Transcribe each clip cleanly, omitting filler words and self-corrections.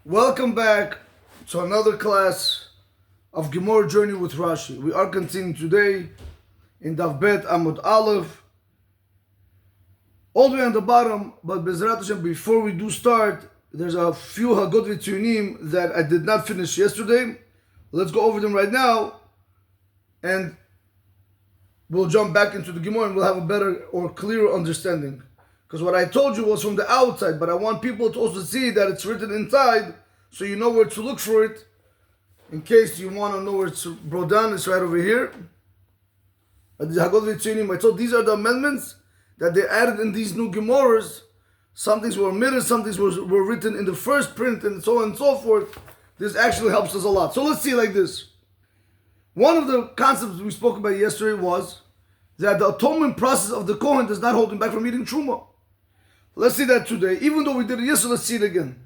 Welcome back to another class of Gemara Journey with Rashi. We are continuing today in Daf Bet Amud Aleph, all the way on the bottom. But Bezrat Hashem, before we do start, there's a few Hagot V'Tzionim that I did not finish yesterday. Let's go over them right now, and we'll jump back into the Gemara and we'll have a better or clearer understanding. Because what I told you was from the outside, but I want people to also see that it's written inside, so you know where to look for it. In case you want to know where it's brought down, it's right over here. I told these are the amendments that they added in these new Gemaras. Some things were omitted, some things were written in the first print, and so on and so forth. This actually helps us a lot. So let's see like this. One of the concepts we spoke about yesterday was that the atonement process of the Kohen does not hold him back from eating Truma. Let's see that today. Even though we did it yesterday, let's see it again.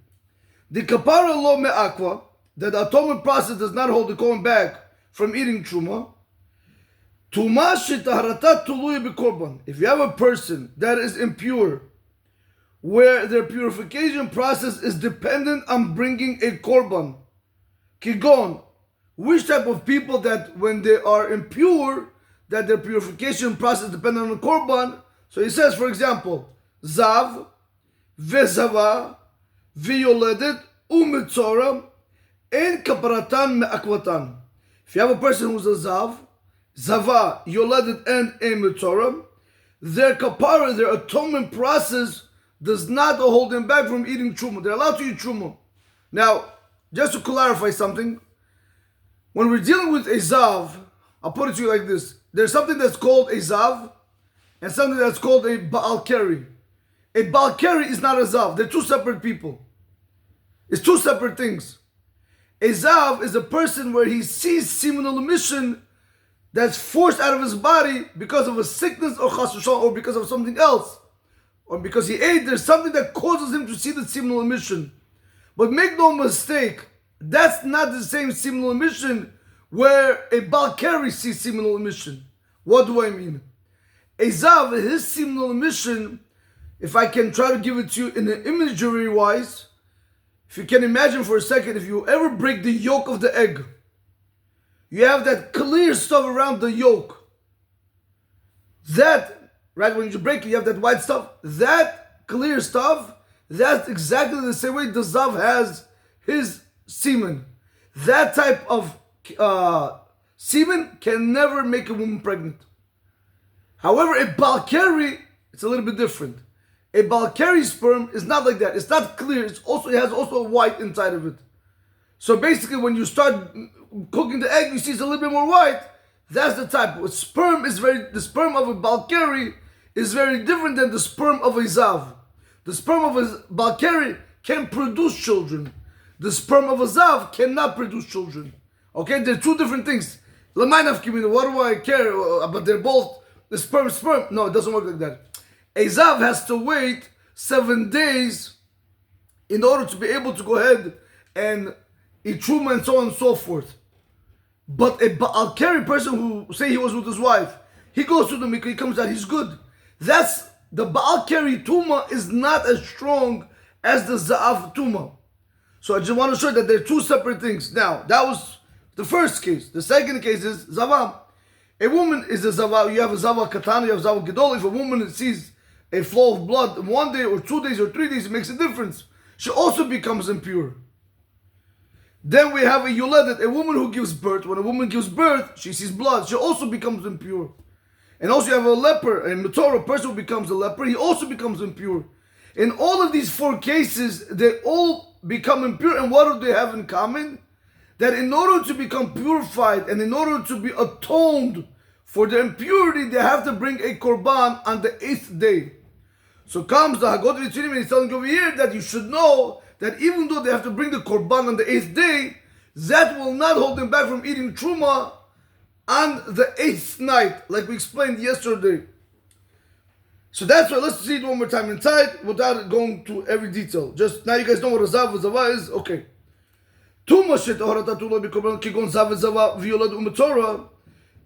The kapara lo me'akwa, that the atonement process does not hold the Kohen back from eating Truma. Tuma shetaharata tuluya b'korban. If you have a person that is impure, where their purification process is dependent on bringing a korban. Kigon, which type of people that when they are impure, that their purification process depends on the korban. So he says, for example, Zav, Vezava, Violedet, Umitzora, and Kaparatan Me'akwatan. If you have a person who's a Zav, Zava, Yoledet, and a Mitzora, their kapara, their atonement process does not hold them back from eating Truma. They're allowed to eat Truma. Now, just to clarify something, when we're dealing with a Zav, I'll put it to you like this. There's something that's called a Zav and something that's called a Baal Keri. A Baal Keri is not a Zav. They're two separate people. It's two separate things. A Zav is a person where he sees seminal emission that's forced out of his body because of a sickness or chas v'shalom, or because of something else. Or because he ate, there's something that causes him to see the seminal emission. But make no mistake, that's not the same seminal emission where a Baal Keri sees seminal emission. What do I mean? A Zav, his seminal emission, if I can try to give it to you in an imagery wise, if you can imagine for a second, if you ever break the yolk of the egg, you have that clear stuff around the yolk. That, right when you break it, you have that white stuff. That clear stuff, that's exactly the same way the Zav has his semen. That type of semen can never make a woman pregnant. However, a Baal Keri, it's a little bit different. A Baal Keri sperm is not like that. It's not clear. It has also a white inside of it. So basically, when you start cooking the egg, you see it's a little bit more white. That's the type. The sperm of a Baal Keri is very different than the sperm of a Zav. The sperm of a Baal Keri can produce children. The sperm of a Zav cannot produce children. Okay, they're two different things. What do I care? But they're both the sperm. No, it doesn't work like that. A Zav has to wait 7 days in order to be able to go ahead and eat Truma and so on and so forth. But a Baal Keri person who, say he was with his wife, he goes to the mikveh, he comes out, he's good. That's, the Baal Keri Tuma is not as strong as the Zav Tuma. So I just want to show you that they're two separate things. Now, that was the first case. The second case is Zavam. A woman is a Zavam. You have a Zavam Katana, you have Zavam Gedol. If a woman sees a flow of blood in 1 day or 2 days or 3 days, it makes a difference. She also becomes impure. Then we have a Yoledet, a woman who gives birth. When a woman gives birth, she sees blood. She also becomes impure. And also you have a leper, a Metorah, a person who becomes a leper. He also becomes impure. In all of these 4 cases, they all become impure. And what do they have in common? That in order to become purified and in order to be atoned for their impurity, they have to bring a korban on the 8th day. So comes the Hagot V'Tzionim and he's telling you over here that you should know that even though they have to bring the korban on the 8th day, that will not hold them back from eating Truma on the 8th night, like we explained yesterday. So that's why, let's see it one more time inside without going to every detail. Just now you guys know what a Zav and Zava is? Okay.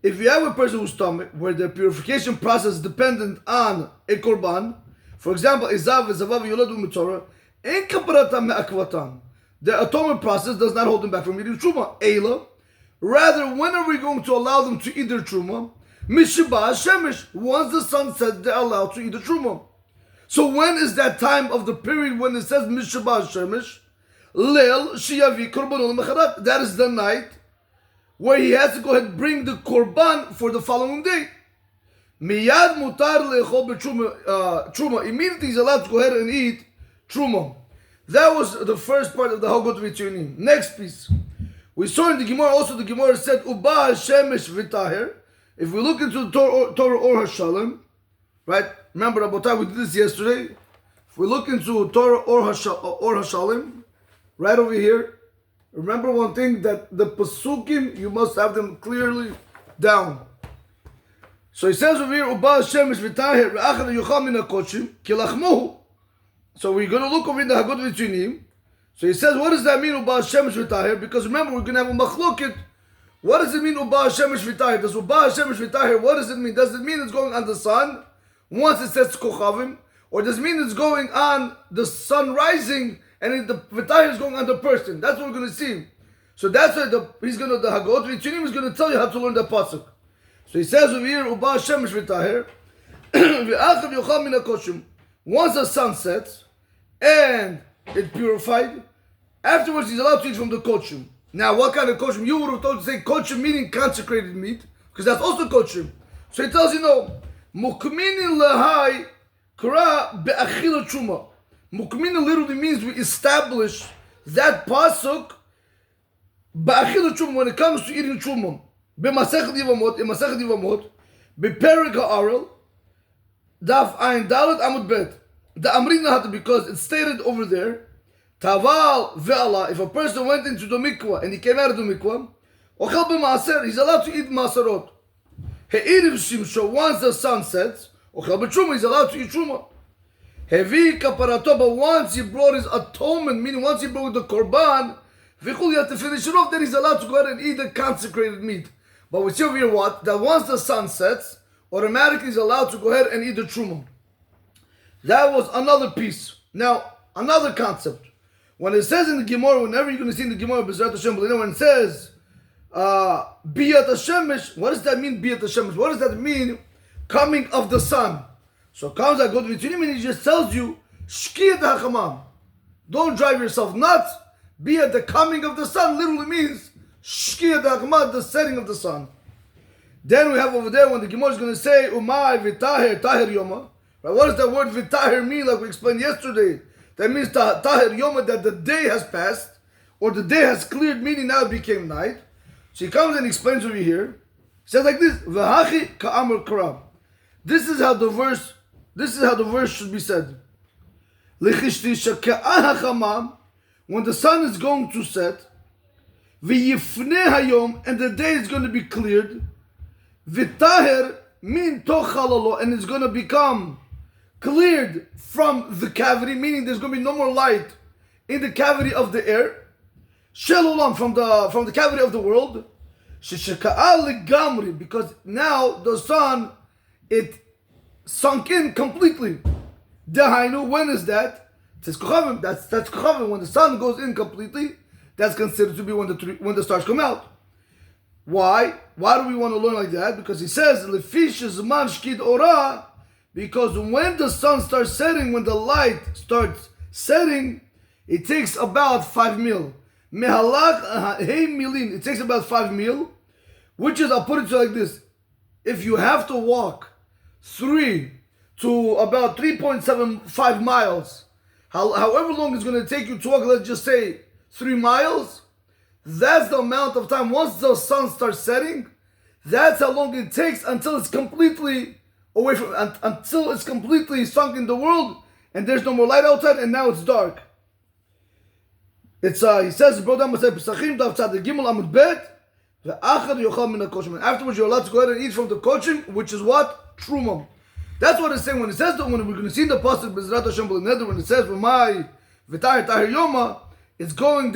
If you have a person whose stomach, where the purification process is dependent on a korban, for example, a Zav, Zava, V'Yolad, U'Mitzora, the atonement process does not hold them back from eating truma. Eila. Rather, when are we going to allow them to eat their truma? Mishba Shemesh. Once the sun sets, they're allowed to eat the truma. So when is that time of the period when it says Mishba Shemesh? Leil Shiyavi Korbanol Mecharat. That is the night where he has to go ahead and bring the korban for the following day. Miyad mutar le'echol truma. Immediately he's allowed to go ahead and eat truma. That was the first part of the Hagot Vitzunim. Next piece. We saw in the Gemara also, the Gemara said, Uba Shemesh v'tahir. If we look into the Torah or Hashalom, right? Remember, Rabotai, we did this yesterday. If we look into Torah or Hashalom, right over here, remember one thing, that the Pasukim, you must have them clearly down. So he says over here, Uba Shemesh v'tahir, re'achad yucham min ha'kochim, kilachmuhu. So we're going to look over in the Hagot Vitzunim. So he says, what does that mean, Uba Shemesh v'tahir? Because remember, we're going to have a machloket. What does it mean, Uba Shemesh v'tahir? Does Uba Shemesh v'tahir, what does it mean? Does it mean it's going on the sun once it says Kochavim? Or does it mean it's going on the sun rising and the v'tahir is going on the person? That's what we're going to see. So that's why the Hagot Vitzunim is going to tell you how to learn the pasuk. So he says over here, Uba Shemesh v'tahir, v'achad yochal min ha'koshim. Once the sun sets and it's purified, afterwards he's allowed to eat from the kochim. Now, what kind of kochim? You would have told to say kochim meaning consecrated meat, because that's also kochim. So he tells you no. Mukminin lahai kara be'achila truma. Mukminin literally means we establish that pasuk be'achila truma when it comes to eating truma. Be'masechet Yevamot, in Masechet Yevamot, be'perek ha'arel, Daf Ayin Dalet Amud Bet. The Amrina had to, because it's stated over there, Taval ve'ala, if a person went into the mikvah and he came out of the mikvah, Ochel b'maaser, he's allowed to eat maserot. He'iriv shimsho, once the sun sets, Ochel b'truma, he's allowed to eat truma. Hevi kaparato, but once he brought his atonement, meaning once he brought the korban, v'chul, he had to finish it off, then he's allowed to go ahead and eat the consecrated meat. But we see over here what? That once the sun sets, automatically is allowed to go ahead and eat the truma. That was another piece. Now, another concept. When it says in the Gemara, whenever you're going to see in the Gemara, B'ezrat Hashem, when it says, Biyat Hashemesh, what does that mean, Biyat Hashemesh? What does that mean, coming of the sun? So comes that God Vitzunim and he just tells you, Shkiyat HaChamam. Don't drive yourself nuts. Biyat, the coming of the sun, literally means Shkiyat HaChamam, the setting of the sun. Then we have over there when the Gemara is going to say, Umay v'tahir, tahir yoma. Right? What does that word v'tahir mean, like we explained yesterday? That means tahir yoma, that the day has passed, or the day has cleared, meaning now it became night. So he comes and explains over here. He says like this, V'hachi ka'amr karab. This is how the verse should be said. L'chishti sheka'ah ha'chamam, when the sun is going to set, v'yifneh hayom, and the day is going to be cleared, v'taher min tochalolo, and it's going to become cleared from the cavity, meaning there's going to be no more light in the cavity of the air. Shelolam, from the cavity of the world. Shesheka'al legamri, because now the sun, it sunk in completely. Dehainu, when is that? It says Kochavim. That's Kochavim. When the sun goes in completely, that's considered to be when the stars come out. Why? Why do we want to learn like that? Because he says, Lefish zman shkid ora, because when the sun starts setting, when the light starts setting, it takes about 5 mil. Mehalach hey milin, it takes about 5 mil, which is, I'll put it to like this: if you have to walk 3 to about 3.75 miles, however long it's going to take you to walk, let's just say 3 miles, that's the amount of time. Once the sun starts setting, that's how long it takes until it's completely away from, until it's completely sunk in the world, and there's no more light outside, and now it's dark. It's he says, afterwards you're allowed to go ahead and eat from the kochim, which is what? Truma. That's what it's saying when it says that, when we're going to see the pasuk B'ezrat Hashem b'leneder, when it says v'mai v'tahir tahir yoma, it's going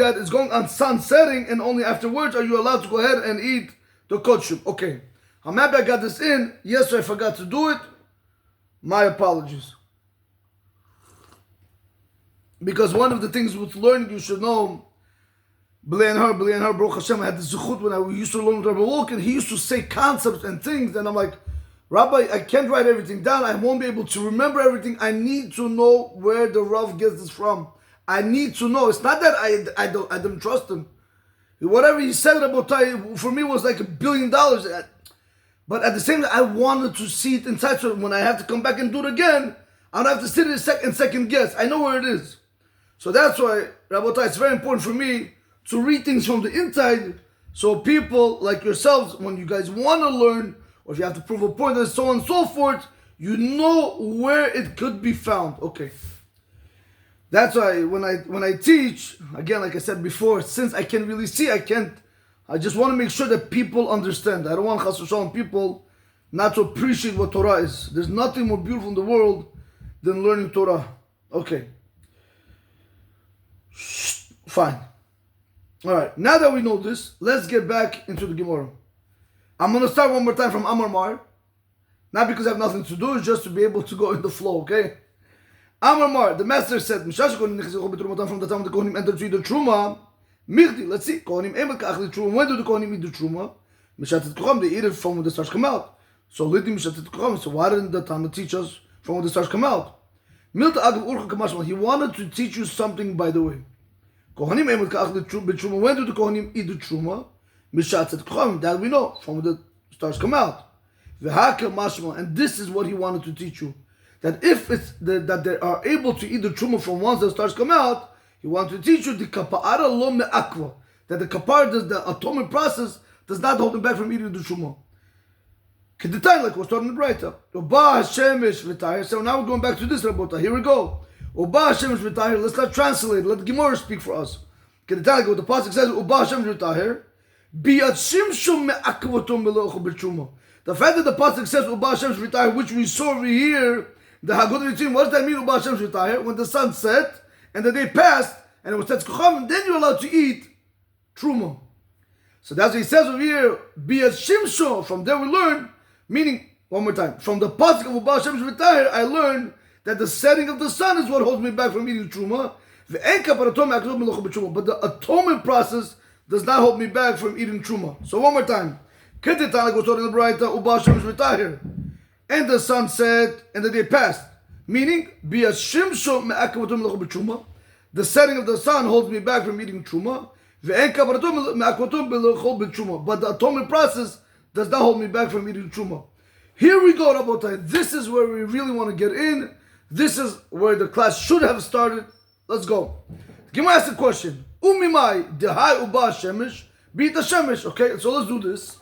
on sun setting, and only afterwards are you allowed to go ahead and eat the kochim. Okay, I'm happy I got this in. Yes, I forgot to do it. My apologies. Because one of the things with learning, you should know B'lei Har, Baruch Hashem, I had the zuchut when I used to learn with Rabbi Wolkin. He used to say concepts and things, and I'm like, Rabbi, I can't write everything down. I won't be able to remember everything. I need to know where the Rav gets this from. I need to know. It's not that I don't trust him. Whatever he said about Tai, for me was like $1 billion. But at the same time, I wanted to see it inside. So when I have to come back and do it again, I don't have to sit in second guess. I know where it is. So that's why, Rabotai, it's very important for me to read things from the inside. So people like yourselves, when you guys want to learn, or if you have to prove a point and so on and so forth, you know where it could be found. Okay. That's why when I teach, again, like I said before, since I can't really see, I just want to make sure that people understand. I don't want Chas v'Shalom people not to appreciate what Torah is. There's nothing more beautiful in the world than learning Torah. Okay. Fine. Alright, now that we know this, let's get back into the Gemara. I'm going to start one more time from Amar Mar. Not because I have nothing to do, it's just to be able to go in the flow, okay? Amar Mar, the master said, from the time the Kohanim entered to eat the Truma, Mirti, let's see, Kohanim emet ka'achli Truma. When do the Kohanim eat the Truma? Mishatet Kocham, they eat it from when the stars come out. So Liti Mishatet Kocham, so why didn't the Talmud teach us from when the stars come out? Milta Agav Urcha Kamashma, he wanted to teach you something by the way. Kohanim emet ka'achli Truma, when do the Kohanim eat the Truma? Mishatet Kocham, that we know, from when the stars come out. V'haka Mashma, and this is what he wanted to teach you. That if it's that they are able to eat the Truma from once the stars come out, he wants to teach you the kapa'ara lo me'akwa, that the kapar, the atomic process, does not hold him back from eating the Truma. Kedetain, like we're starting to write up. Oba Hashemesh v'tahir. So now we're going back to this, Rabota. Here we go. Oba Hashemesh v'tahir. Let's not translate. Let the Gemara speak for us. Kedetain, like what the pasuk says. Oba Hashemesh v'tahir. Biyat shimshum me'akvatum belochu b'truma. The fact that the pasuk says Oba Hashemesh v'tahir, which we saw over here, the Haggadah Ritzim, what does that mean, Uba Hashem Shvitahir? When the sun set and the day passed and it was Tetz Kocham, then you're allowed to eat Truma. So that's what he says over here, Be a Shimsho. From there we learn, meaning, one more time, from the pasuk of Uba Hashem Shvitahir, I learned that the setting of the sun is what holds me back from eating Truma. But the atonement process does not hold me back from eating Truma. So one more time. Ketetan, like we're talking in the Braita, Uba Hashem Shvitahir. And the sun set, and the day passed. Meaning, the setting of the sun holds me back from eating truma. But the atomic process does not hold me back from eating truma. Here we go, Rabotai. This is where we really want to get in. This is where the class should have started. Let's go. Gemara asks the question. Umimai dehai uba shemesh beat the shemesh. Okay, so let's do this.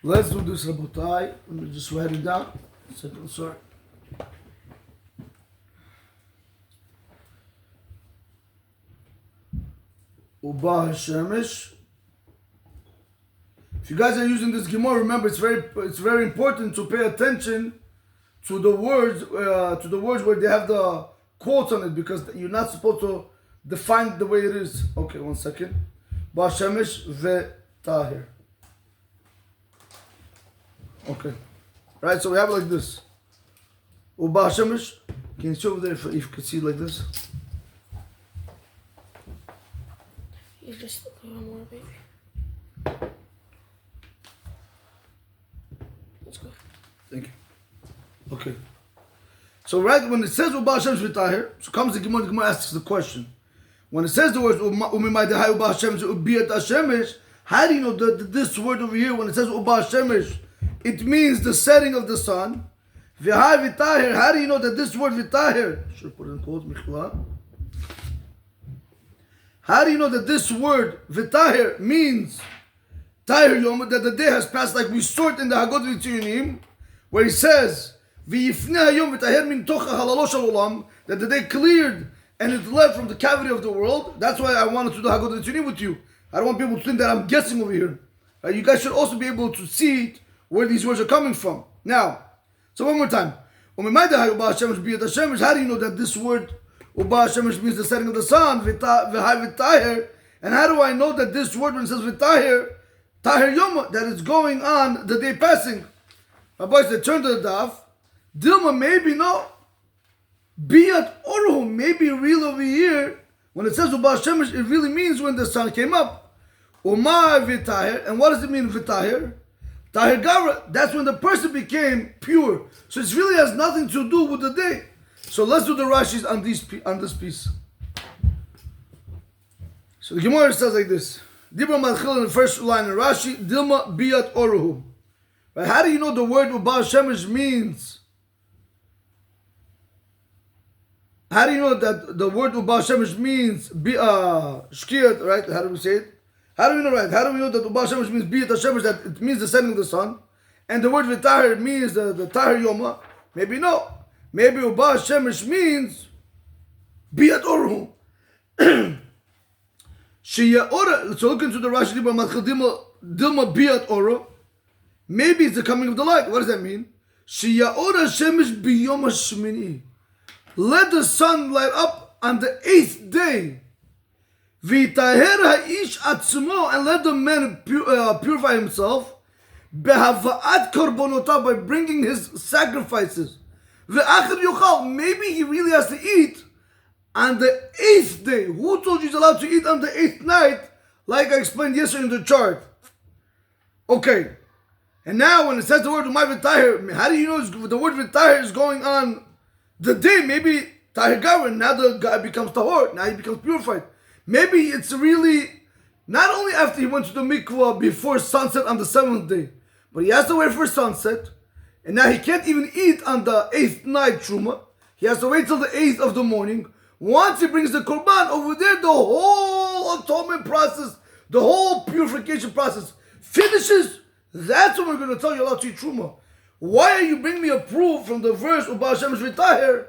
Let's do this, Rabotai. Let me just write it down. A second, sorry. Uba Hashemesh. If you guys are using this Gemara, remember it's very important to pay attention to the words where they have the quotes on it, because you're not supposed to define the way it is. Okay, one second. Uba Hashemesh v'tahir. Okay. Right, so we have it like this. Uba Hashemesh. Can you show over there if you can see it like this? You just look more, baby. Let's go. Thank you. Okay. So right when it says Uba Hashemesh v'tahir, so comes the Gemara asks the question. When it says the words Umimai dehai Uba Hashemesh ubiyat Hashemesh, how do you know that this word over here, when it says Uba Hashemesh, it means the setting of the sun? V'hai v'tahir. How do you know that this word v'tahir? Should put it in quotes, Michla. How do you know that this word v'tahir means tahir yom, that the day has passed, like we saw it in the Haggadah Ritzim, where he says v'yifnei hayom v'tahir min tocha halalo shel olam, that the day cleared and it left from the cavity of the world. That's why I wanted to do Haggadah Ritzim with you. I don't want people to think that I'm guessing over here. You guys should also be able to see it, where these words are coming from. Now, so one more time. How do you know that this word Uba Hashemesh means the setting of the sun? And how do I know that this word, when it says v'tahir, tahir yom, that it's going on the day passing? My boys, they turn to the daf. Dilma, maybe no. Biyat orhu, maybe real over here. When it says Uba Shemesh, it really means when the sun came up. Uma v'tahir, and what does it mean v'tahir? Tahir Gavra, that's when the person became pure. So it really has nothing to do with the day. So let's do the Rashis on this piece. So the Gemara says like this. Dibra Malchil in the first line in Rashi, Dilma Biat Oruhu. Right? How do you know the word Uba Shemesh means? How do you know that the word Uba Shemesh means Shkiyat, right? How do we say it? How do we know, right? How do we know that Uba Shemesh means Biat Shemesh, that it means the setting of the sun? And the word v'tahir means the Tahir Yoma? Maybe no. Maybe Uba Shemesh means Biat Oruhu. Shia Ora. So look into the Rashi Dilma Biat Ora. Maybe it's the coming of the light. What does that mean? Shia Ora Shemesh Biyom Shmini. Let the sun light up on the 8th day. V'taher ha'ish atzmo, and let the man purify himself. Behava'at korbonotav, by bringing his sacrifices. Ve'achar yochal, maybe he really has to eat on the 8th day. Who told you he's allowed to eat on the 8th night? Like I explained yesterday in the chart. Okay. And now when it says the word umay v'taher, how do you know the word v'taher is going on the day? Maybe tahir gavra, now the guy becomes tahor, now he becomes purified. Maybe it's really not only after he went to the mikvah before sunset on the 7th day, but he has to wait for sunset, and now he can't even eat on the 8th night truma. He has to wait till the 8th of the morning. Once he brings the korban over there, the whole atonement process, the whole purification process finishes. That's when we're going to tell you allowed to eat truma. Why are you bringing me a proof from the verse Uba Shemesh v'tahir?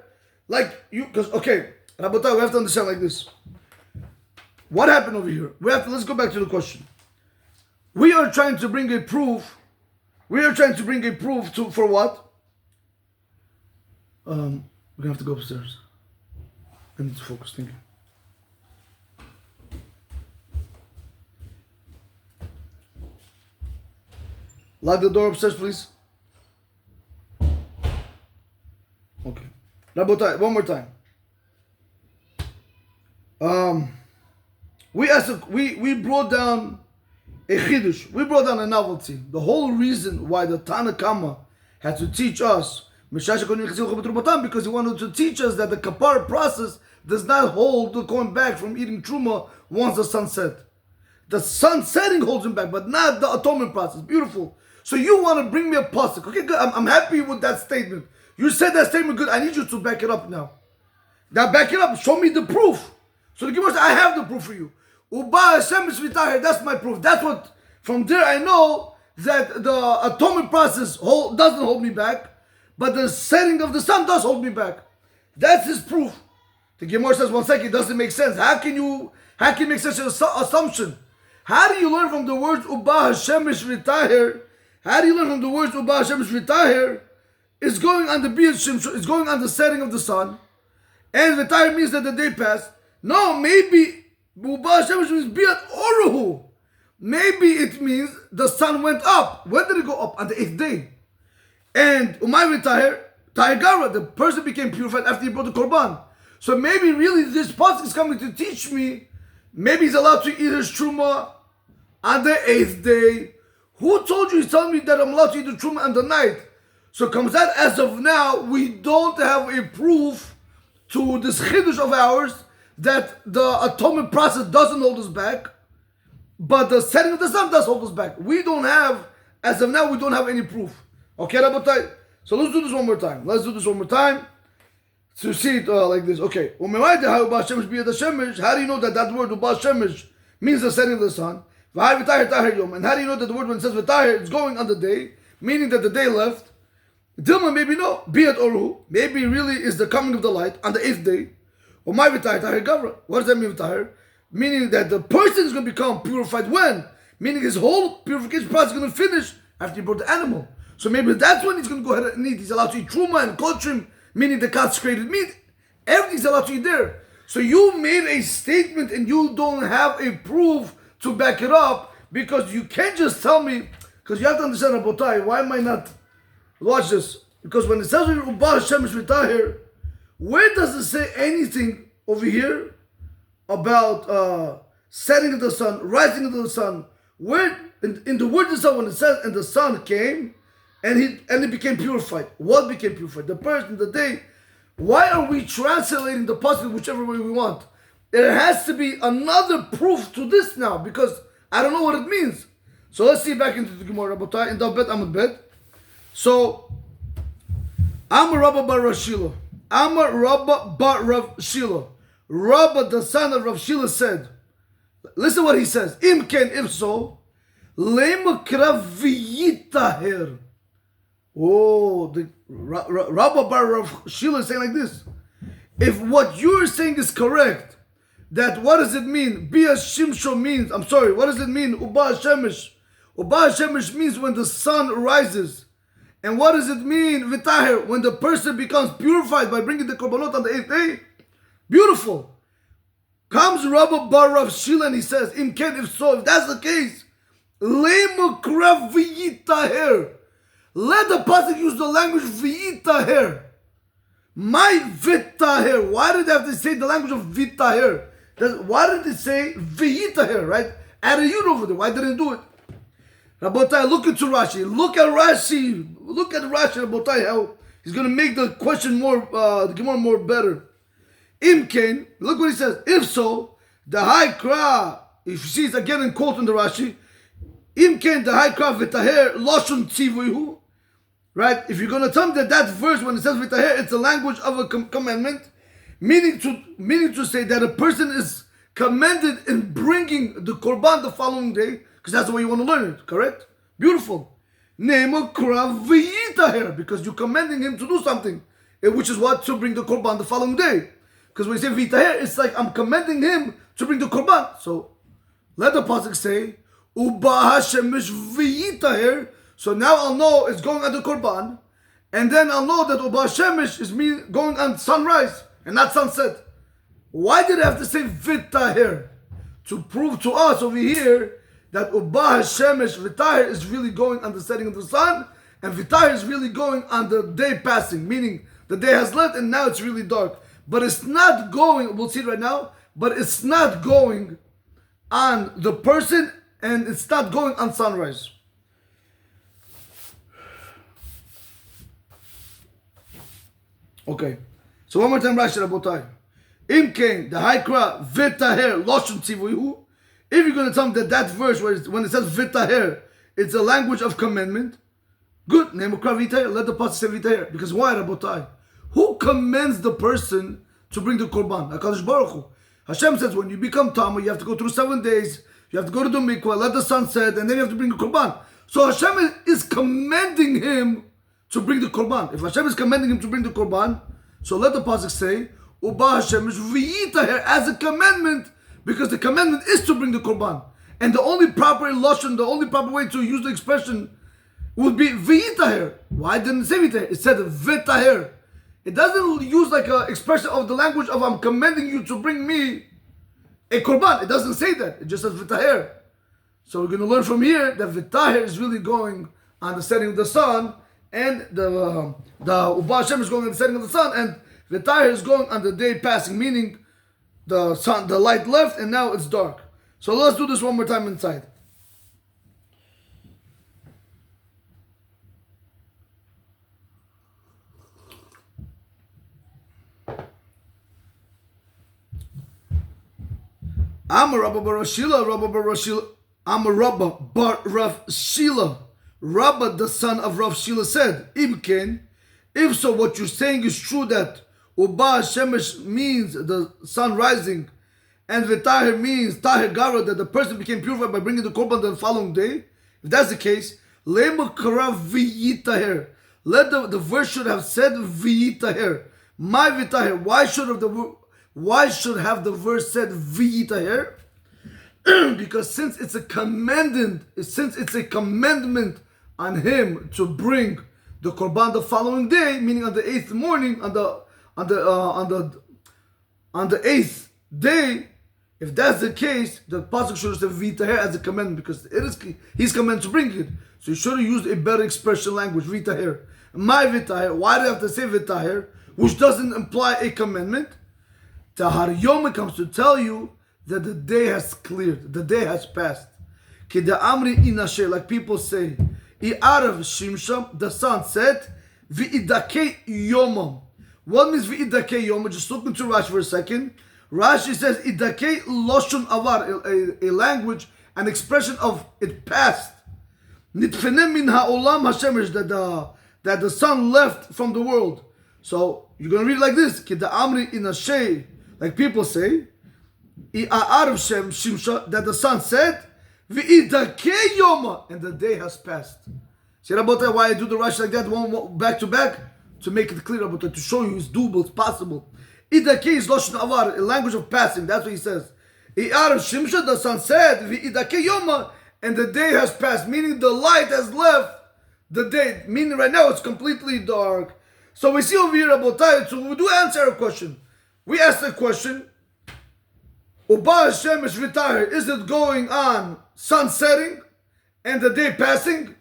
Like you, because okay, Rabotai, we have to understand like this. What happened over here? Let's go back to the question. We are trying to bring a proof. We are trying to bring a proof for what? We're gonna have to go upstairs. I need to focus. Thank you. Lock the door upstairs, please. Okay. Rabotai, one more time. We brought down a chidush. We brought down a novelty. The whole reason why the Tana Kama had to teach us, because he wanted to teach us that the kapara process does not hold the going back from eating truma once the sun set. The sun setting holds him back, but not the atonement process. Beautiful. So you want to bring me a pasuk. Okay, good. I'm happy with that statement. You said that statement good. I need you to back it up now. Now back it up. Show me the proof. So the Gemara says, I have the proof for you. Uba Shemesh v'tahir, that's my proof. That's what, from there I know that the atonement process doesn't hold me back, but the setting of the sun does hold me back. That's his proof. The Gemara says, one second, it doesn't make sense. How can you make such an assumption? How do you learn from the words Uba Shemesh v'tahir? How do you learn from the words Uba Shemesh v'tahir? It's going on the it's going on the setting of the sun, and v'tahir means that the day passed. No, maybe Uba Shemesh means biat oruhu. Maybe it means the sun went up. When did it go up? On the 8th day. And umay v'tahir, tahir gara, the person became purified after he brought the korban. So maybe really this pasuk is coming to teach me, maybe he's allowed to eat his truma on the 8th day. Who told you? He's telling me that I'm allowed to eat the truma on the night. So it comes out as of now, we don't have a proof to this chidush of ours that the atonement process doesn't hold us back, but the setting of the sun does hold us back. We don't have, as of now, we don't have any proof. Okay, Rabotai? So let's do this one more time. To see it like this. Okay. How do you know that that word Uba Shemesh means the setting of the sun? And how do you know that the word when it says v'tahir, it's going on the day, meaning that the day left? Dilma, maybe no. Biat oru, maybe really is the coming of the light on the 8th day. Or my v'tahir, tahir gavra. What does that mean, v'tahir? Meaning that the person is going to become purified when? Meaning his whole purification process is going to finish after he brought the animal. So maybe that's when he's going to go ahead and eat. He's allowed to eat truma and kotrim, meaning the consecrated meat. Everything's allowed to eat there. So you made a statement and you don't have a proof to back it up, because you can't just tell me, because you have to understand, Rabotai, why am I not? Watch this. Because when it says Uba Shemesh v'tahir, where does it say anything over here about setting of the sun, rising of the sun. Where in the word of the sun, when it says, and the sun came, and it became purified. What became purified? The person, the day. Why are we translating the pasuk whichever way we want? There has to be another proof to this now, because I don't know what it means. So let's see back into the Gemara, Rabotai, in Daf Bet Amud Bet. So, Amar Rabba bar Rav Shila. Amar Rabba bar Rav Shila. Rabba, the son of Rav Shila, said, listen what he says. Im ken, if so, lema kraviyitaher. Oh, the Rabba bar Rav Shila is saying like this. If what you're saying is correct, that what does it mean? Bia Shimsho means, I'm sorry, what does it mean? Uba Shemesh. Uba Shemesh means when the sun rises. And what does it mean? V'tahir, when the person becomes purified by bringing the korbanot on the 8th day. Beautiful. Comes Rabba bar Rav Shila and he says, Im ken, if so, if that's the case, lema krav v'yitaher. Let the pasuk use the language v'yitaher. My v'taher. Why did they have to say the language of v'taher? Why did it say v'yitaher, right? Add a yud over there. Why didn't it do it? Rabotai, look into Rashi. Look at Rashi. Look at Rashi, Rabotai, how he's going to make the question more, the Gemara more better. Im ken, look what he says. If so, the high kra, if you see it's again in quote in the Rashi, Im ken, the high kra v'taher, loshun tzivuhu. Right? If you're going to tell me that verse, when it says v'taher, it's a language of a commandment, meaning to say that a person is commanded in bringing the korban the following day, because that's the way you want to learn it, correct? Beautiful. Nema krav v'yitaher, because you're commanding him to do something, which is what? To bring the korban the following day. Because when you say v'yitaher, it's like I'm commanding him to bring the korban. So let the pasuk say, Uba hashemish v'yitaher. So now I'll know it's going on the korban, and then I'll know that Uba hashemish is going on sunrise and not sunset. Why did I have to say v'yitaher? To prove to us over here that Uba HaShemesh v'tahir is really going on the setting of the sun, and v'tahir is really going on the day passing, meaning the day has lit and now it's really dark. But it's not going, we'll see it right now, but it's not going on the person, and it's not going on sunrise. Okay, so one more time, Rashi Rabotai. Im ken, the high kra, v'tahir, loshun tzivuhu. If you're going to tell me that verse, when it says v'taher, it's a language of commandment, good, name of v'taher, let the pasuk say v'taher. Because why, Rabotai? Who commands the person to bring the korban? HaKadosh Baruch Hu. Hashem says, when you become Tama, you have to go through 7 days, you have to go to the mikvah, let the sun set, and then you have to bring the korban. So Hashem is commanding him to bring the korban. If Hashem is commanding him to bring the korban, so let the pasuk say, Uba Hashem is v'yitaher, as a commandment, because the commandment is to bring the korban. And the only proper lashon, the only proper way to use the expression would be v'yitaher. Why didn't it say v'yitaher? It said v'taher. It doesn't use like an expression of the language of I'm commanding you to bring me a korban. It doesn't say that. It just says v'taher. So we're going to learn from here that v'taher is really going on the setting of the sun, and the Uba Hashem is going on the setting of the sun, and v'taher is going on the day passing, meaning the sun, the light left, and now it's dark. So let's do this one more time inside. Amar Rabba bar Rav Shila, Rabba bar Rav Shila, Amar Rabba bar Rav Shila, Rabba the son of Rav Shila said, Im ken, if so, what you're saying is true, that Uba Shemesh means the sun rising, and v'tahir means tahir gara, that the person became purified by bringing the korban the following day. If that's the case, lema karav v'yitaher. Let the verse should have said v'yitaher. My v'tahir. Why should have the verse said v'yitaher? Because since it's a commandment on him to bring the korban the following day, meaning on the 8th morning, on the 8th day, if that's the case, the pasuk should have said v'taher as a commandment, because he's commanded to bring it. So you should have used a better expression language, v'taher. My v'taher. Why do I have to say v'taher, which doesn't imply a commandment? Tahar Yom comes to tell you that the day has cleared, the day has passed. Amri inashe, like people say, I'arav shimsham, the sun set, v'idake yomam. What means v'idake yomam? Just look into Rashi for a second. Rashi says, idake loshon avar, a language, an expression of it passed. Nitfene min ha'olam hashemesh, that the sun left from the world. So you're going to read it like this. Amri inashe, like people say, I'arav shimsha, that the sun set, v'idake yoma, and the day has passed. See about that? Why I do the Rashi like that, one back to back, to make it clear about that, to show you it's doable, it's possible. Idake is loshon avar, a language of passing. That's what he says. I'arav shimsha, the sun set, v'idake yoma, and the day has passed, meaning the light has left the day. Meaning right now it's completely dark. So we see over here about that. So we do answer a question. We ask the question. Hashemesh v'tahir, is it going on sun setting and the day passing?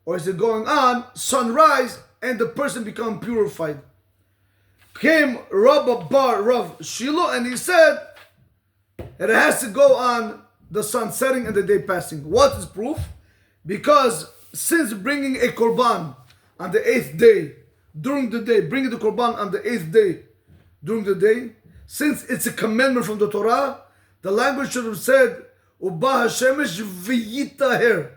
Or is it going on sunrise and the person become purified? Came Rabba Bar Rav Shilo and he said that it has to go on the sun setting and the day passing. What is proof? Because since bringing a korban on the 8th day, during the day, bringing the korban on the 8th day, during the day, since it's a commandment from the Torah, the language should have said Uba Hashemesh v'yitaher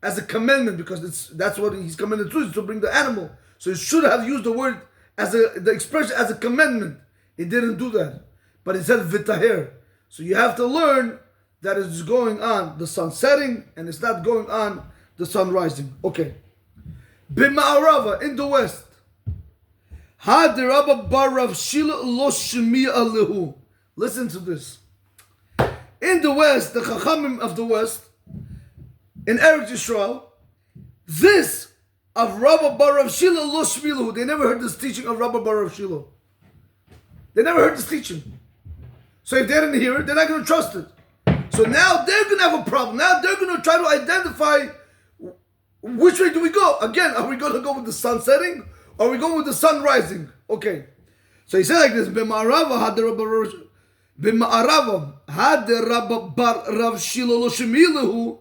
as a commandment, because that's what he's commanded to, is to bring the animal. So he should have used the word as the expression as a commandment. He didn't do that, but he said v'taher. So you have to learn that it's going on the sun setting and it's not going on the sun rising. Okay. B'ma'arava, in the west. Had the Rabba Bar Rav Shila lo shemi'a lehu. Listen to this. In the west, the Chachamim of the west, in Eretz Yisrael, this of Rabba Bar Rav Shila lo shemi'a lehu. They never heard this teaching of Rabba Bar Rav Shila. They never heard this teaching. So if they didn't hear it, they're not going to trust it. So now they're going to have a problem. Now they're going to try to identify which way do we go. Again, are we going to go with the sun setting or are we going with the sun rising? Okay. So he said like this, B'ma'arava had the Rabba Bar Rav Shilo lo shemi'lehu.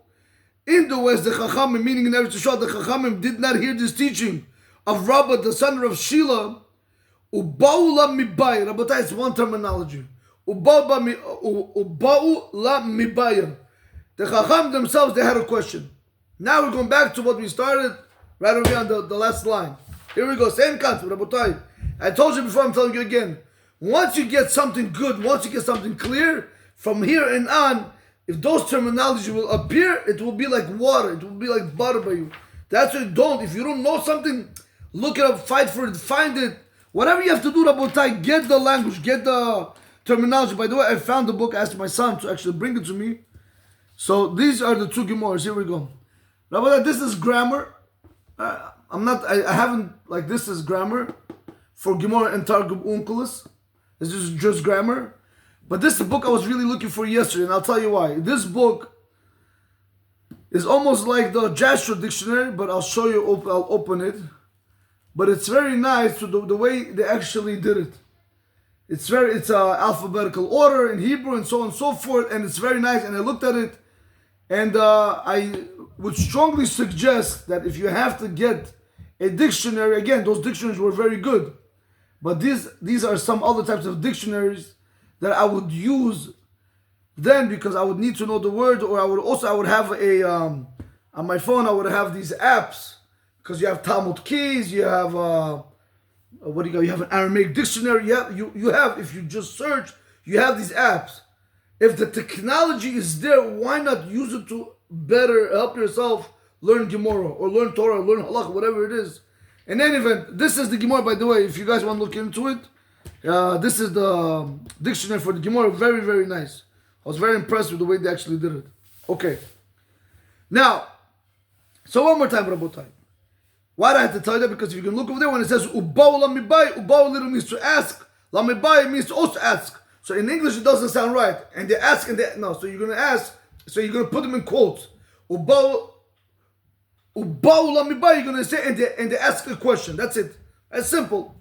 In the west, the Chachamim, meaning in Eretz Yisrael, the Chachamim did not hear this teaching of Rabba, the son of Rav Shila. Uba'u la mibayah. Rabbatai, it's one terminology. Uba'u la mibayah. The Chacham themselves, they had a question. Now we're going back to what we started right over here on the last line. Here we go, same concept, Rabbatai. I told you before, I'm telling you again. Once you get something good, once you get something clear, from here and on, if those terminology will appear, it will be like water. It will be like butter by you. That's what you don't. If you don't know something, look it up, fight for it, find it. Whatever you have to do, Rabbatai, get the language, get the terminology. By the way, I found the book. I asked my son to actually bring it to me. So these are the two Gemaras. Here we go. Rabbatai, this is grammar. I haven't, like, this is grammar for Gemara and Targum Unkelis. This is just grammar. But this is the book I was really looking for yesterday, and I'll tell you why. This book is almost like the Joshua dictionary, but I'll show you, I'll open it. But it's very nice to the way they actually did it. It's alphabetical order in Hebrew and so on and so forth, and it's very nice. And I looked at it, and I would strongly suggest that if you have to get a dictionary, again, those dictionaries were very good, but these are some other types of dictionaries that I would use then, because I would need to know the word, or I would have on my phone I would have these apps, because you have Talmud keys, you have you have an Aramaic dictionary, you have if you just search, you have these apps. If the technology is there, why not use it to better help yourself learn Gemara or learn Torah, or learn Halakha, whatever it is. In any event, this is the Gemara, by the way, if you guys want to look into it. This is the dictionary for the Gemara, very, very nice. I was very impressed with the way they actually did it. Okay. Now, so one more time, Rabotai. Why do I have to tell you that? Because if you can look over there, when it says Ubau lamibai, Ubau literally means to ask. Lamibai means to also ask. So in English it doesn't sound right. And they ask and they no. So you're gonna ask. So you're gonna put them in quotes. Ubau lamibai. You're gonna say and they ask a question. That's it. That's simple.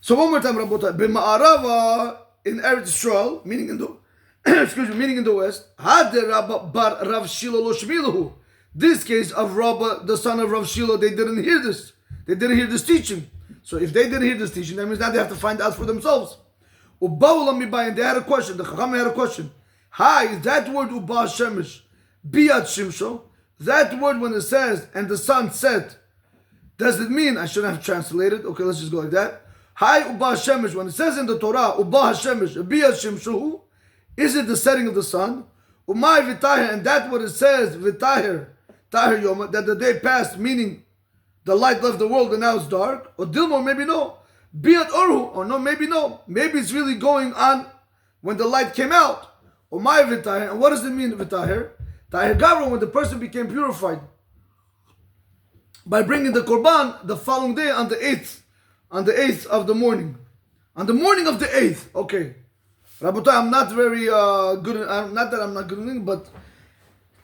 So one more time, Rabotai. B'ma'arava in Eretz Yisrael, meaning in the excuse me, meaning in the West, had the Rabba bar Rav Shilo lo shmilahu. This case of Rabba, the son of Rav Shilo, they didn't hear this. They didn't hear this teaching. So if they didn't hear this teaching, that means now they have to find out for themselves. And they had a question. The Chacham had a question. Hi, that word Uba Shemesh, Biyat Shimsho, that word when it says, and the sun set, does it mean, I shouldn't have translated, okay, let's just go like that. Hi Uba Shemesh, when it says in the Torah, Uba Shemesh, Biyat Shimsho, is it the setting of the sun? Umay V'tahir, and that what it says, V'tahir, Tahir Yom, that the day passed, meaning the light left the world and now it's dark, or Dilmo, maybe no. Biyat Orhu, or no, maybe no. Maybe it's really going on when the light came out. Umay V'tahir, and what does it mean, V'tahir? Tahir Gavra, when the person became purified by bringing the Korban the following day on the 8th of the morning. On the morning of the 8th, okay. Rabotai, I'm not very good, not that I'm not good in English, but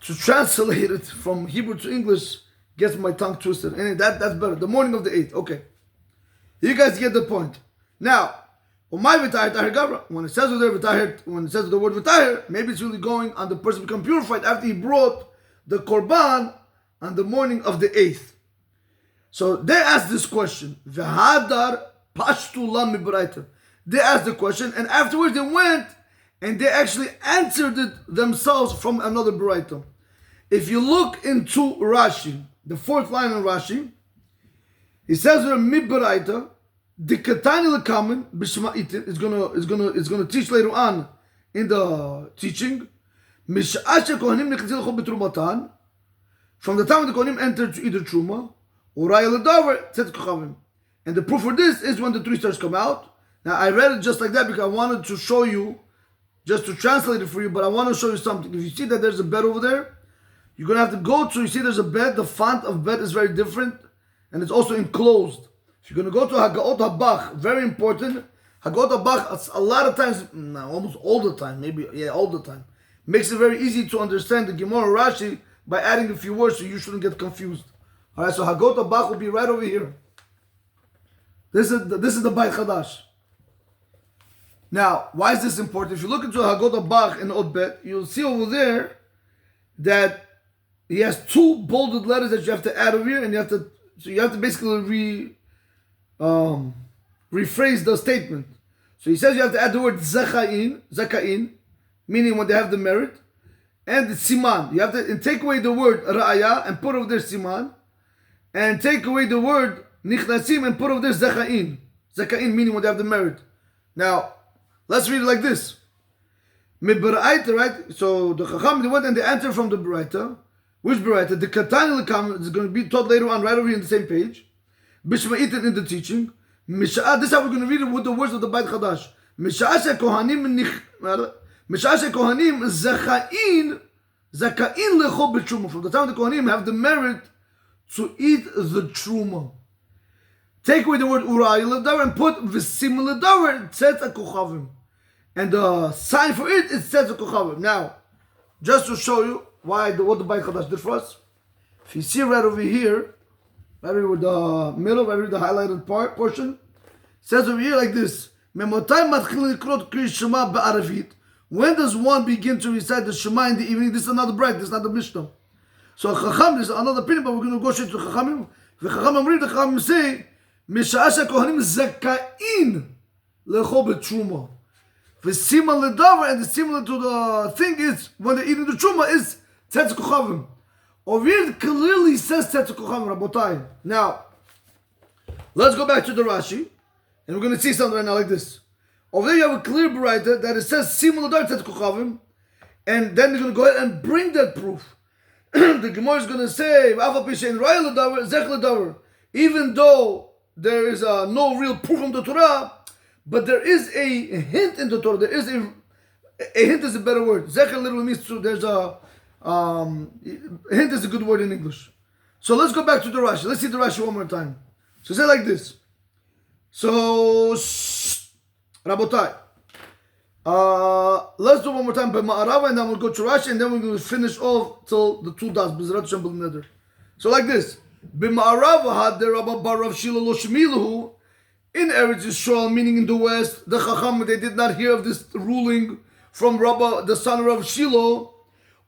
to translate it from Hebrew to English gets my tongue twisted. And that's better. The morning of the 8th, okay. You guys get the point. Now, when it says when it says the word v'tahir, maybe it's really going on the person become purified after he brought the korban on the morning of the 8th. So they asked this question. V'hadar pashtu lam mibraita. They asked the question, and afterwards they went and they actually answered it themselves from another Baraita. If you look into Rashi, the 4th line in Rashi, he says there Baraita, the Katani Lekamen Bishma'itin is gonna teach later on in the teaching. Mish'asha Kohanim Nechazil Chol Betrumatan, from the time the Kohanim entered to either Truma or Raya Ledavar Tzet Kochavim. And the proof for this is when the 3 stars come out. Now I read it just like that because I wanted to show you, just to translate it for you, but I want to show you something. If you see that there's a bed over there, you're going to have to go to, you see there's a bed, the font of bed is very different, and it's also enclosed. If you're going to go to Hagaot HaBach, very important, Hagaot HaBach, a lot of times, almost all the time, all the time, makes it very easy to understand the Gemara Rashi by adding a few words so you shouldn't get confused. Alright, so Hagaot HaBach will be right over here. This is the Beit Chadash. Now, why is this important? If you look into Haggadah Bach in Od Bet, you'll see over there that he has 2 bolded letters that you have to add over here, and you have to basically rephrase the statement. So he says you have to add the word zakain, meaning when they have the merit, and the siman. You have to take away the word ra'aya and put over there siman, and take away the word nichnasim and put over there zakain. Zakain meaning when they have the merit. Now, let's read it like this. Mibraita, right? So the Chacham, they went and they answered from the Baraita. Which Baraita? The Katani Lekam is going to be taught later on, right over here on the same page. Bishma'itin in the teaching. This is how we're going to read it with the words of the Beit Chadash. Misha'asha Kohanim Zakain Lechol B'Truma. From the time the Kohanim have the merit to eat the Truma. Take away the word Urai L'Davar and put V'sim L'Davar Tzet HaKochavim. And the sign for it is Tzet HaKochavim. Now, just to show you what the Beit Chadash did for us, if you see right over here, right over the middle, right over the highlighted portion, it says over here like this: when does one begin to recite the Shema in the evening? This is another break, this is not the Mishnah. So Chacham, this is another opinion, but we're going to go straight to Chachamim. The Chachamim say, Misha'asha Kohanim Zakain Lechol B'Truma. The similar davar, and the similar to the thing is when they're eating the truma is Tzet Kochavim. Over here it clearly says Tzet Kochavim, Rabotai. Now, let's go back to the Rashi, and we're going to see something right now like this. Over there you have a clear Baraita that it says similar davar Tzet Kochavim, and then they're going to go ahead and bring that proof. The Gemara is going to say, even though there is no real proof from the Torah, but there is a hint in the Torah. There is a hint is a better word. Zecher literally means to, there's a hint is a good word in English. So let's go back to the Rashi. Let's see the Rashi one more time. So say like this. So Rabotai. Let's do one more time by Ma'arava, and then we'll go to Rashi, and then we're going to finish off till the 2 das. So like this. B'Ma'arava had the Rabba Bar Rav Shilo lo shmilahu. In Eretz Yisrael, meaning in the West, the Chacham, they did not hear of this ruling from Rabba, the son of Rav Shilo,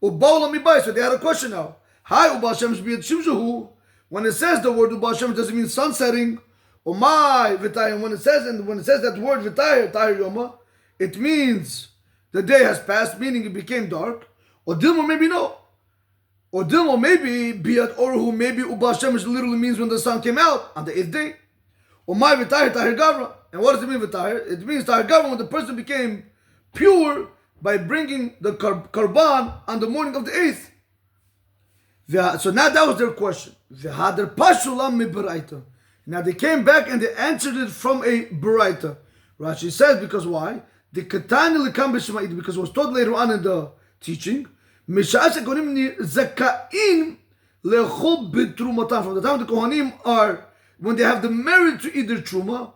Ubaula Mibai. So they had a question now. Hi, Uba Shemesh Biyad Shimshahu. When it says the word Uba Shemesh doesn't mean sun setting. Umay V'tayr. When it says that word V'tayr, Tahir Yoma, it means the day has passed, meaning it became dark. Or Dilma, maybe no. Or Dilma, maybe Biyad Orhu, maybe Uba Shemesh literally means when the sun came out on the 8th day. Umay V'tayr, Tahir Gavra. And what does it mean V'tayr? It means Tahir Gavra when the person became pure by bringing the karban on the morning of the 8th. So now that was their question. Now they came back and they answered it from a Baraita. Rashi says, because why? Because it was taught later on in the teaching. From the time the Kohanim are, when they have the merit to eat their truma,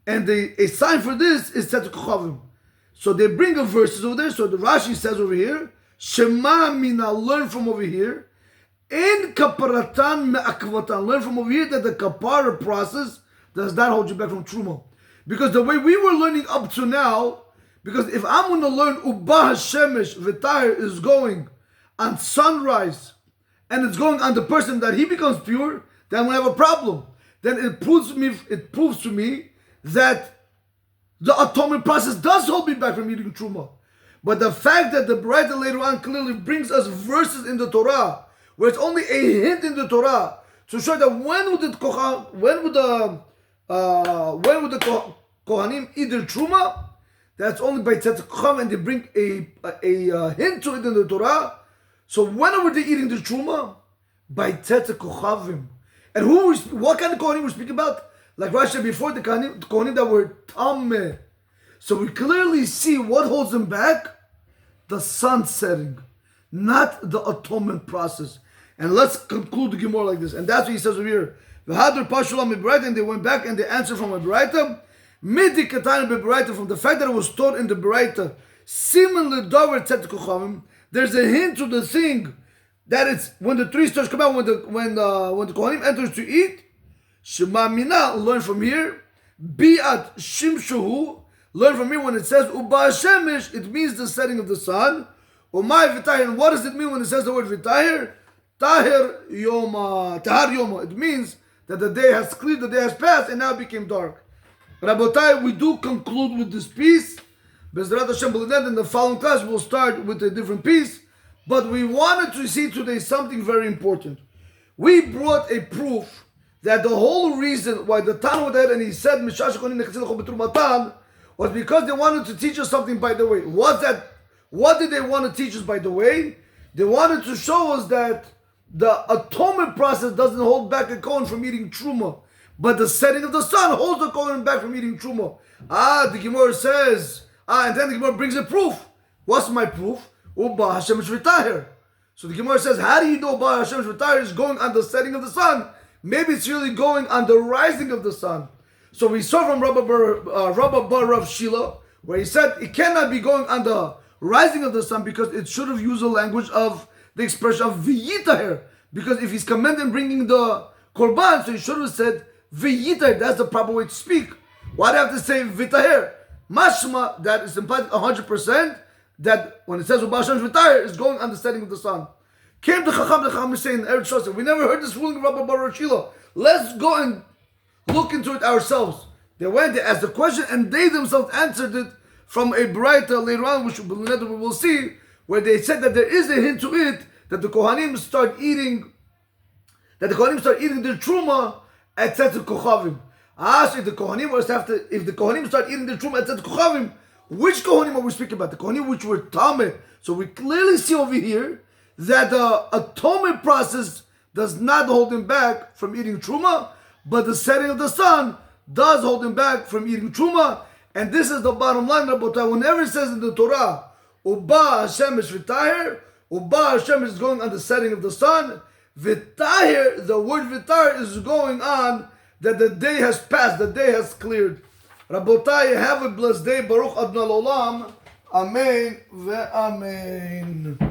and a sign for this is Tzedek Chavim. So they bring a verses over there. So the Rashi says over here, Shema mina, learn from over here. In kaparatan me'akvatan, learn from over here that the kapara process does not hold you back from truma. Because the way we were learning up to now, because if I'm going to learn Uba HaShemesh v'tahir is going on sunrise, and it's going on the person that he becomes pure, then I'm going to have a problem. Then it proves to me that the atomic process does hold me back from eating truma. But the fact that the Baraita later on clearly brings us verses in the Torah, where it's only a hint in the Torah to show that when would the Kohanim eat their truma, that's only by Tzedek Chavim, and they bring a hint to it in the Torah. So when were they eating the truma? By Tzedek Chavim. And what kind of Kohanim we're speaking about? Like Rashi before, the Kohanim that were Tameh. So we clearly see what holds them back: the sun setting, not the atonement process. And let's conclude the Gemara like this. And that's what he says over here. And they went back and they answered from a Baraita. From the fact that it was taught in the Baraita, there's a hint to the thing that it's when the 3 stars come out, when the Kohanim enters to eat. Shema mina, learn from here. Bi'at shimshuhu, learn from here when it says Uba Shemesh, it means the setting of the sun. Umay v'tahir, and what does it mean when it says the word v'tahir? Tahar yoma. It means that the day has cleared, the day has passed, and now it became dark. Rabotai, we do conclude with this piece. Bezrat Hashem, in the following class we'll start with a different piece. But we wanted to see today something very important. We brought a proof that the whole reason why the Tanu there and he said was because they wanted to teach us something by the way. What did they want to teach us by the way? They wanted to show us that the atonement process doesn't hold back a Kohen from eating truma, but the setting of the sun holds the Kohen back from eating truma. The Gemara says, and then the Gemara brings a proof. What's my proof? Uba HaShemesh v'tahir. So the Gemara says, how do you know Uba HaShemesh v'tahir is going on the setting of the sun? Maybe it's really going on the rising of the sun. So we saw from Rabba Bar Rav Shila, where he said it cannot be going on the rising of the sun because it should have used the language of the expression of v'yitahir. Because if he's commending bringing the korban, so he should have said v'yitahir. That's the proper way to speak. Why do I have to say v'tahir? Mashma, that is implied 100% that when it says Uba HaShemesh v'tahir is going on the setting of the sun. Came to Chacham, the Chacham is saying, Eretz Shosem, we never heard this ruling of Rabba Bar Rav Shila. Let's go and look into it ourselves. They went, they asked the question, and they themselves answered it from a Baraita later on, which we will see, where they said that there is a hint to it that the Kohanim start eating their truma at Tzedek Chavim. So if the Kohanim start eating their truma at Tzedek Chavim, which Kohanim are we speaking about? The Kohanim which were Tameh. So we clearly see over here that the atonement process does not hold him back from eating truma, but the setting of the sun does hold him back from eating truma. And this is the bottom line, Rabotai. Whenever it says in the Torah, Uba HaShemesh v'tahir, Uba HaShemesh is going on the setting of the sun. V'tahir, the word v'tahir is going on that the day has passed, the day has cleared. Rabotai, have a blessed day. Baruch Adonai Olam. Amen ve'amen.